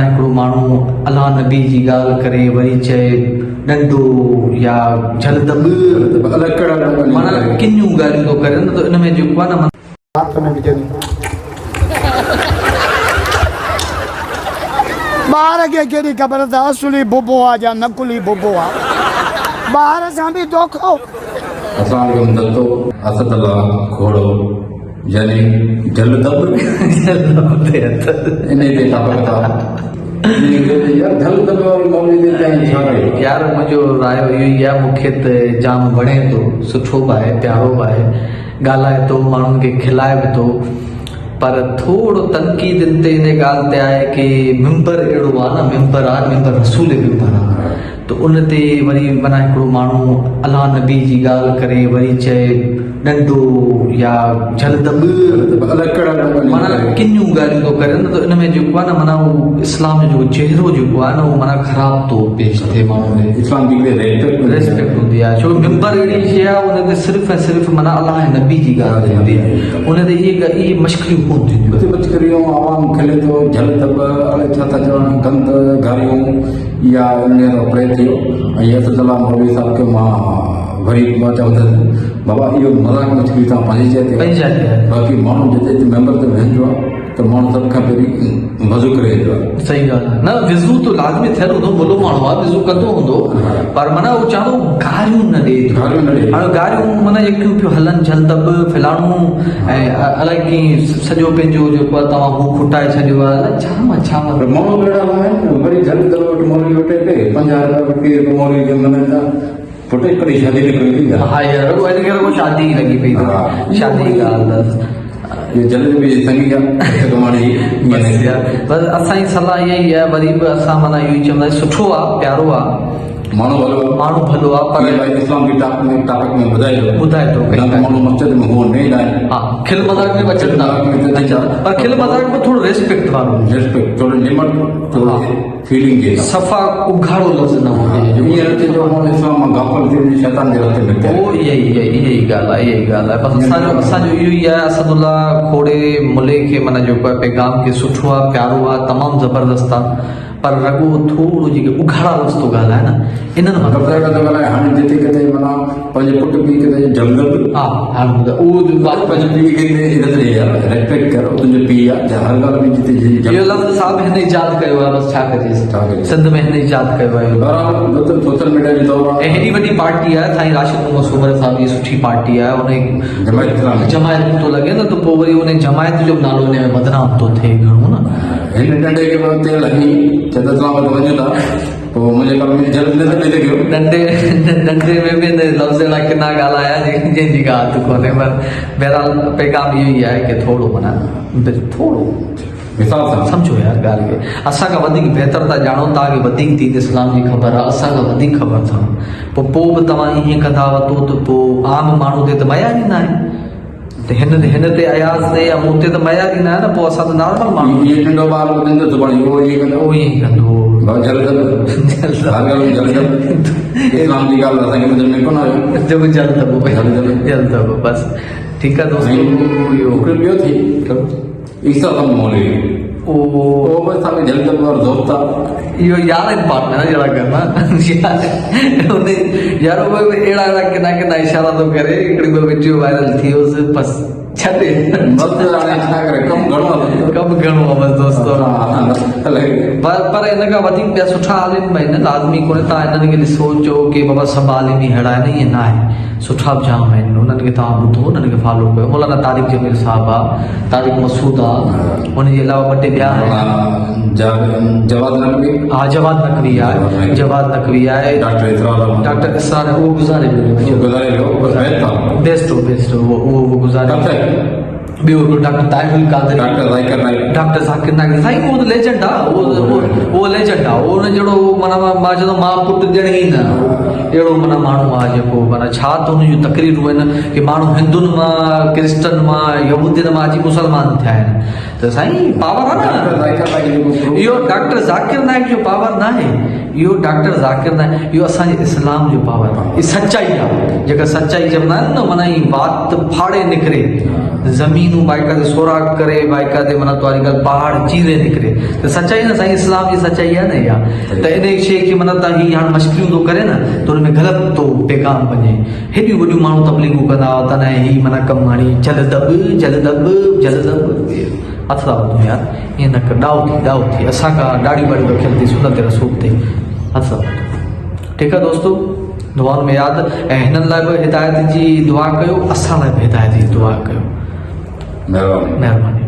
हिकिड़ो माण्हू अलाह नबी जी ॻाल्हि करे वरी चए डंडो या जलदब माना किनियूं ॻाल्हियूं थो करे न, त इन में जेको आहे न हाथ में विझंदी ॿार खे कहिड़ी ख़बर त असुली बुबो आहे या नकुली बुबो आहे। ॿार सां बि धोखो। अस्सलाम दत्तो असदल्ला घोड़ो यानी जलदब इन ते ताकत यार जलदब और मौलवी ते छा कयो यार मुंहिंजो राय इहो ई आहे, मूंखे त जाम वणे थो, सुठो बि आहे, प्यारो बि आहे, ॻाल्हाए थो, माण्हुनि खे खिलाए बि थो, पर थोरो तनक़ीद ते इन ॻाल्हि ते आहे की मिंबर अहिड़ो आहे न, मिंबर आहे, मिंबर रसूल मिंबर आहे, त उन ते वरी माना हिकिड़ो माण्हू अलाह नबी जी ॻाल्हि करे वरी चए डंडो या जलदब माना किनियूं ॻाल्हियूं थो करे न, त इन में जेको आहे न माना उहो इस्लाम जो चेहरो जेको आहे न उहो माना ख़राब थो पेश थिए माण्हू में। इस्लाम जी रेस्पेक्ट हूंदी आहे, छो मिंबर अहिड़ी शइ आहे उन ते सिर्फ़ु ऐं सिर्फ़ु माना अलाह नबी जी ॻाल्हि हूंदी आहे, उन ते इहे मश्किलियूं कोन थींदियूं। मचकरियूं आवाम खिले थो जलदब अलाए छा था चवनि गंद गारियूं या इन जो प्रे थियो ऐं असदल्ला मौलवी साहिब खे मां वरी मां चवंदुसि बाबा इहो मज़ाक मछली तव्हां पंहिंजी जाइ ते बाक़ी माण्हू जिते मेंबर ते वेंदो आहे त माण्हू सभ खां पहिरीं वज़ू करे वेंदो आहे। सही ॻाल्हि आहे, न विज़ू त लाज़मी थियल हूंदो, भलो माण्हू आहे विज़ू कंदो हूंदो, पर माना उहो चवंदो गारियूं न ॾे, हाणे गारियूं माना जेकियूं पियूं हलनि जलदब फलाणू ऐं अलाए कीअं सॼो पंहिंजो जेको आहे तव्हां हू खुटाए छॾियो आहे अलाए छा माण्हू अहिड़ा आहिनि वरी जलदब वटि मौलवी वटे पे 50,000 रुपये मौलवी खे मञनि पुटे कॾहिं शादी निकिरी थी। हा यार उहो को शादी लॻी पई शादी ॻाल्हि जलेबी संगी बसि असांजी सलाह इहा ई आहे, वरी बि असां माना इहो ई चवंदा सुठो आहे, प्यारो आहे, माण्हू भलो आहे, पर इस्लाम जी टॉपिक में ॿुधाए थो माण्हू मस्जिद में हुअ न हा खिल मज़ाक में बचनि था, पर खिल मज़ाक में थोरो रेस्पेक्ट वारो रेस्पेक्ट थोरो लिमिट थोरो फीलिंग जे सफ़ा उघाड़ो लफ़्ज़ न हुजे जो इस्लाम मां गाफ़िल थी शैतान जे रस्ते में इहा ई ॻाल्हि आहे, बसि असांजो इहो ई आहे। असदुल्ला खोड़े मुले खे माना जेको आहे पैगाम खे सुठो आहे, प्यारो आहे, तमामु ज़बरदस्त आहे, पर रॻो थोरो जेके उघाड़ा लफ़्ज़ थो ॻाल्हाए न इन्हनि मां हाणे जिते किथे माना पंहिंजे पुट पीउ खे जलदब हा हाणे उहो पंहिंजे पीउ खे रेस्पेक्ट करो, तुंहिंजो पीउ आहे हर ॻाल्हि में जिते इहो लफ़्ज़ साहिब हिन इजाद कयो आहे, बसि छा कजे सिंध में हिन इजाद कयो आहे, सोशल मीडिया जी दौर ऐं हेॾी वॾी पार्टी आहे साईं राशिद मोहम्मद सूमर साहिब जी सुठी पार्टी आहे, उन जमायत थो लॻे न, त पोइ वरी उन जमायत जो बि नालो हिन में बदनाम थो थिए घणो न। हिन डंडे खे तेल हणी चदतला वटि वञूं था पोइ मुंहिंजे कम में जल्दी डंडे में बि लफ़्ज़ अहिड़ा किना ॻाल्हाया जंहिंजी ॻाल्हि कोन्हे, पर बहरहाल पैगाम इहो ई आहे की थोरो माना थोरो सम्झो यार ॻाल्हि खे, असांखां वधीक बहितर था ॼाणो, तव्हांखे वधीक दीन इस्लाम जी ख़बर आहे, असांखां वधीक ख़बर अथव, पोइ बि तव्हां ईअं कंदा वठो त पोइ आम माण्हू ते त मयार ई न आहे, त हिन ते अयाज़ ते या मूं ते त मयार ई न आहे न, पोइ असां त नॉर्मल माण्हू नंढो ॿार उहो ईअं कंदो इस्लाम जी ॻाल्हि असांखे सम्झ में कोन आयो जलदब बसि ठीकु आहे दोस्तो। ॿियो थी ईसा मौलवी जलदब और दोस्त इहो यार पार्टनर जहिड़ा करना यार उहे अहिड़ा किना इशारा थो करे, हिकिड़ी ॿ वीडियो वायरल थी वियोसि, बसि छॾे कमु घणो आहे बसि दोस्तो, पर हिन खां वधीक ॿिया सुठा आलिम आहिनि, लाज़मी कोन्हे तव्हां हिननि खे ॾिसो चओ की बाबा सभु आलिम ई अहिड़ा आहिनि, ईअं न आहे, सुठा बि जाम आहिनि, उन्हनि खे तव्हां ॿुधो, उन्हनि खे फॉलो कयो। मौलाना तारिक जमील साहिबु आहे, तारिक मसूद आहे, उनजे अलावा ॿ टे ॿिया जवाद नकवी आहे, डॉक्टर इसरार उहो गुज़ारे बेस्ट उहो गुज़ारे, ॿियो डॉक्टर ताहिरुल कादरी, डॉक्टर ज़ाकिर नाइक साईं, उहो त लेजेंड आहे, उहो उहो लेजेंड आहे, उहो उन जहिड़ो माना मां चवंदो मां पुटु ॾियण ई न, अहिड़ो माना माण्हू आहे जेको माना छा त हुन जूं तकरीरूं आहिनि कि माण्हू हिंदुनि मां, क्रिश्चन मां, यहूदियुनि मां अची मुस्लमान थिया आहिनि। त साईं पावर आहे न, इहो डॉक्टर ज़ाकिर नाइक जो पावर न आहे, इहो डॉक्टर ज़ाकिर नाइक, इहो असांजे इस्लाम जो पावर आहे, इहा सचाई आहे। जेका सचाई चवंदा आहिनि न माना ई वात फाड़े निकिरे, ज़मीनूं बाइकाते सोराख़ करे, बाइकाते माना तुम्हारी ॻाल्हि पहाड़ चीरे निकिरे, त सचाई न साईं इस्लाम जी सचाई आहे न इहा। त इन शइ खे माना तव्हां हीअ हाणे मश्किरियूं थो करे न, त हुन में ग़लति थो पैगाम वञे। हेॾियूं वॾियूं माण्हू तबलीगूं कंदा हुआ त न हीअ माना कमु हाणे जलदब जलदब जलदब हथ था वधूं यार, ईअं न कर, ॾाओ थी असां खां ॾाढी वारी रखियल थी सुनत रसूल ते हथ था वधूं। ठीकु आहे दोस्तो, दुआनि में यादि, ऐं हिननि लाइ बि हिदायत जी दुआ कयो, असां लाइ बि हिदायत जी दुआ कयो। महिरबानी। महिरबानी।